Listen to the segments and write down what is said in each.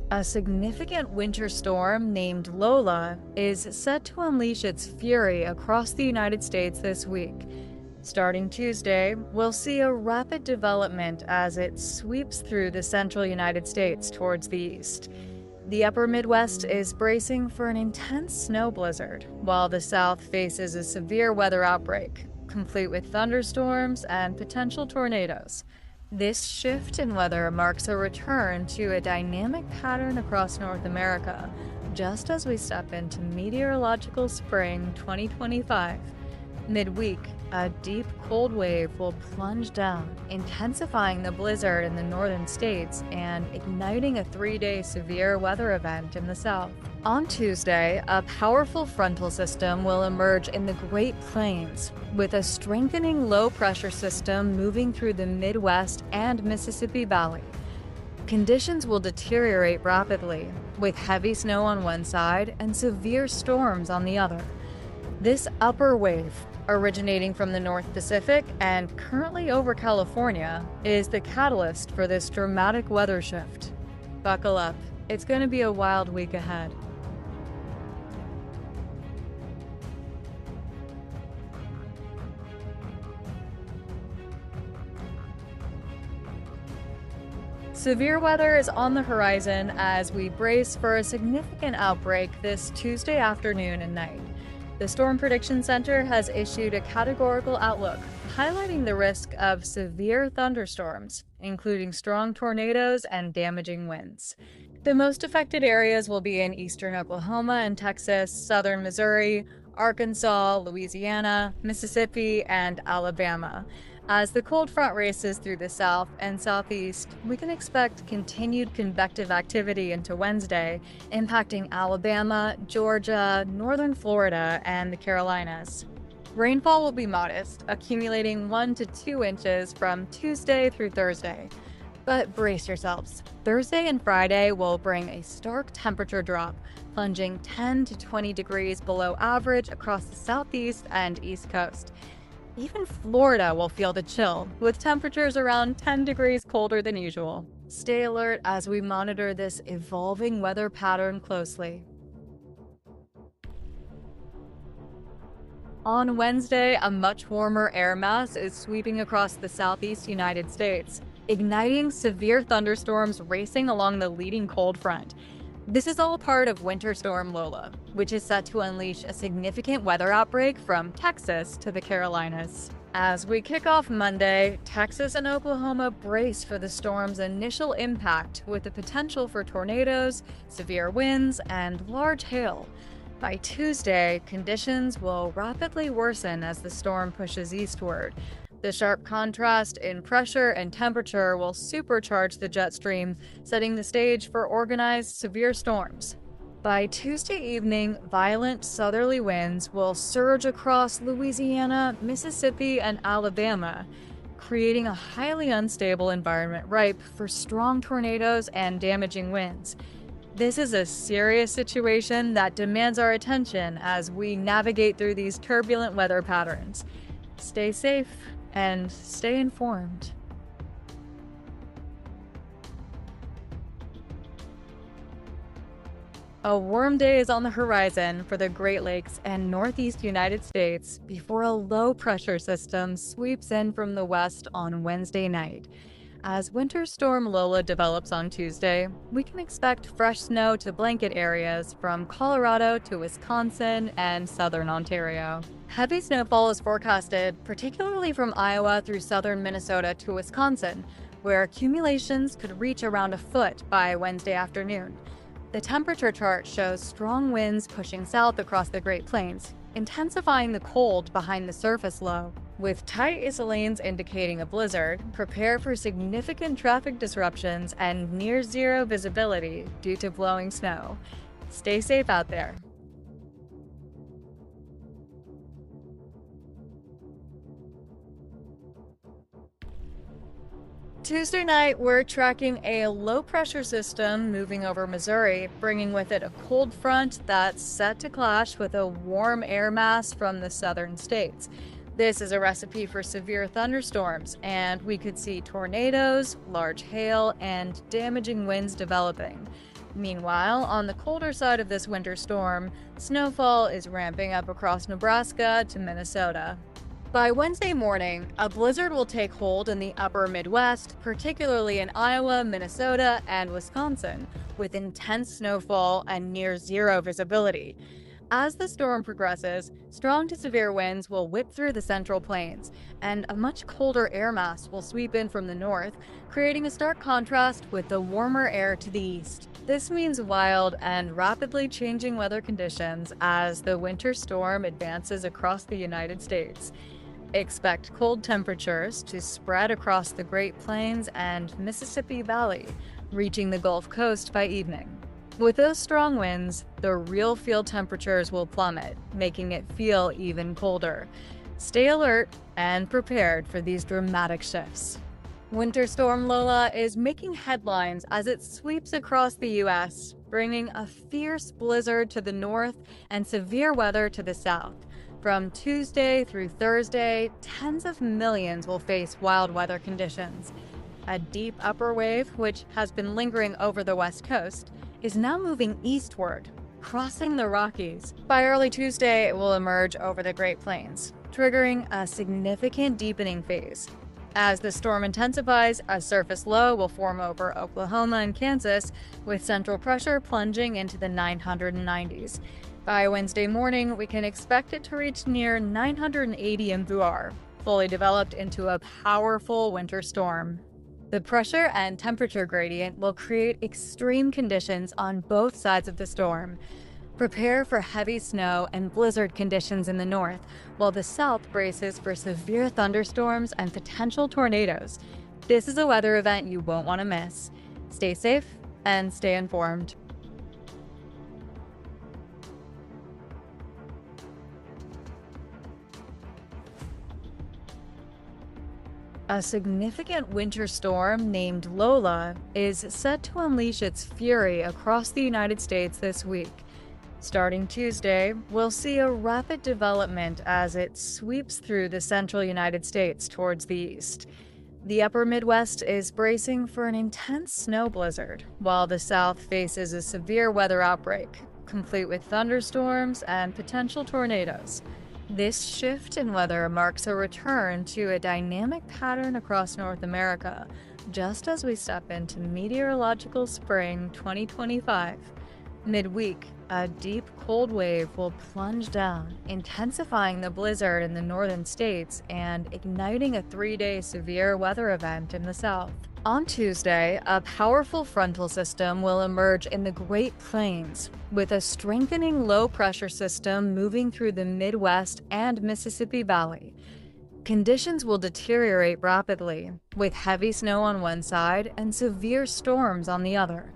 A significant winter storm named Lola is set to unleash its fury across the United States this week. Starting Tuesday, we'll see a rapid development as it sweeps through the central United States towards the east. The upper Midwest is bracing for an intense snow blizzard, while the South faces a severe weather outbreak, complete with thunderstorms and potential tornadoes. This shift in weather marks a return to a dynamic pattern across North America, just as we step into meteorological spring 2025. Midweek, a deep cold wave will plunge down, intensifying the blizzard in the northern states and igniting a 3-day severe weather event in the south. On Tuesday, a powerful frontal system will emerge in the Great Plains, with a strengthening low-pressure system moving through the Midwest and Mississippi Valley. Conditions will deteriorate rapidly, with heavy snow on one side and severe storms on the other. This upper wave, originating from the North Pacific and currently over California, is the catalyst for this dramatic weather shift. Buckle up, it's going to be a wild week ahead. Severe weather is on the horizon as we brace for a significant outbreak this Tuesday afternoon and night. The Storm Prediction Center has issued a categorical outlook, highlighting the risk of severe thunderstorms, including strong tornadoes and damaging winds. The most affected areas will be in eastern Oklahoma and Texas, southern Missouri, Arkansas, Louisiana, Mississippi, and Alabama. As the cold front races through the south and southeast, we can expect continued convective activity into Wednesday, impacting Alabama, Georgia, northern Florida, and the Carolinas. Rainfall will be modest, accumulating 1 to 2 inches from Tuesday through Thursday. But brace yourselves. Thursday and Friday will bring a stark temperature drop, plunging 10 to 20 degrees below average across the southeast and east coast. Even Florida will feel the chill, with temperatures around 10 degrees colder than usual. Stay alert as we monitor this evolving weather pattern closely. On Wednesday, a much warmer air mass is sweeping across the southeast United States, igniting severe thunderstorms racing along the leading cold front. This is all part of Winter Storm Lola, which is set to unleash a significant weather outbreak from Texas to the Carolinas. As we kick off Monday, Texas and Oklahoma brace for the storm's initial impact with the potential for tornadoes, severe winds, and large hail. By Tuesday, conditions will rapidly worsen as the storm pushes eastward. The sharp contrast in pressure and temperature will supercharge the jet stream, setting the stage for organized severe storms. By Tuesday evening, violent southerly winds will surge across Louisiana, Mississippi, and Alabama, creating a highly unstable environment ripe for strong tornadoes and damaging winds. This is a serious situation that demands our attention as we navigate through these turbulent weather patterns. Stay safe and stay informed. A warm day is on the horizon for the Great Lakes and Northeast United States before a low-pressure system sweeps in from the west on Wednesday night. As Winter Storm Lola develops on Tuesday, we can expect fresh snow to blanket areas from Colorado to Wisconsin and southern Ontario. Heavy snowfall is forecasted, particularly from Iowa through southern Minnesota to Wisconsin, where accumulations could reach around a foot by Wednesday afternoon. The temperature chart shows strong winds pushing south across the Great Plains, intensifying the cold behind the surface low. With tight ice lanes indicating a blizzard, prepare for significant traffic disruptions and near-zero visibility due to blowing snow. Stay safe out there. Tuesday night, we're tracking a low-pressure system moving over Missouri, bringing with it a cold front that's set to clash with a warm air mass from the southern states. This is a recipe for severe thunderstorms, and we could see tornadoes, large hail, and damaging winds developing. Meanwhile, on the colder side of this winter storm, snowfall is ramping up across Nebraska to Minnesota. By Wednesday morning, a blizzard will take hold in the upper Midwest, particularly in Iowa, Minnesota, and Wisconsin, with intense snowfall and near zero visibility. As the storm progresses, strong to severe winds will whip through the central plains, and a much colder air mass will sweep in from the north, creating a stark contrast with the warmer air to the east. This means wild and rapidly changing weather conditions as the winter storm advances across the United States. Expect cold temperatures to spread across the Great Plains and Mississippi Valley, reaching the Gulf Coast by evening. With those strong winds, the real field temperatures will plummet, making it feel even colder. Stay alert and prepared for these dramatic shifts. Winter Storm Lola is making headlines as it sweeps across the U.S., bringing a fierce blizzard to the north and severe weather to the south. From Tuesday through Thursday, tens of millions will face wild weather conditions. A deep upper wave, which has been lingering over the west coast, is now moving eastward, crossing the Rockies. By early Tuesday, it will emerge over the Great Plains, triggering a significant deepening phase. As the storm intensifies, a surface low will form over Oklahoma and Kansas, with central pressure plunging into the 990s. By Wednesday morning, we can expect it to reach near 980 in Buar, fully developed into a powerful winter storm. The pressure and temperature gradient will create extreme conditions on both sides of the storm. Prepare for heavy snow and blizzard conditions in the north, while the south braces for severe thunderstorms and potential tornadoes. This is a weather event you won't want to miss. Stay safe and stay informed. A significant winter storm named Lola is set to unleash its fury across the United States this week. Starting Tuesday, we'll see a rapid development as it sweeps through the central United States towards the east. The upper Midwest is bracing for an intense snow blizzard, while the South faces a severe weather outbreak, complete with thunderstorms and potential tornadoes. This shift in weather marks a return to a dynamic pattern across North America, just as we step into meteorological spring 2025. Midweek, a deep cold wave will plunge down, intensifying the blizzard in the northern states and igniting a 3-day severe weather event in the south. On Tuesday, a powerful frontal system will emerge in the Great Plains, with a strengthening low-pressure system moving through the Midwest and Mississippi Valley. Conditions will deteriorate rapidly, with heavy snow on one side and severe storms on the other.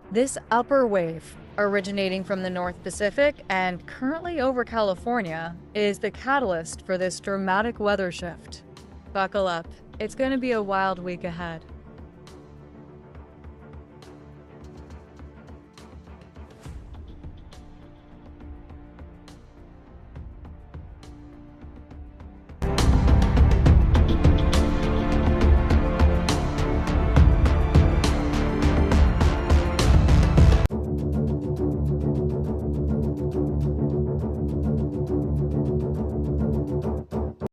This upper wave, originating from the North Pacific and currently over California, is the catalyst for this dramatic weather shift. Buckle up, it's going to be a wild week ahead.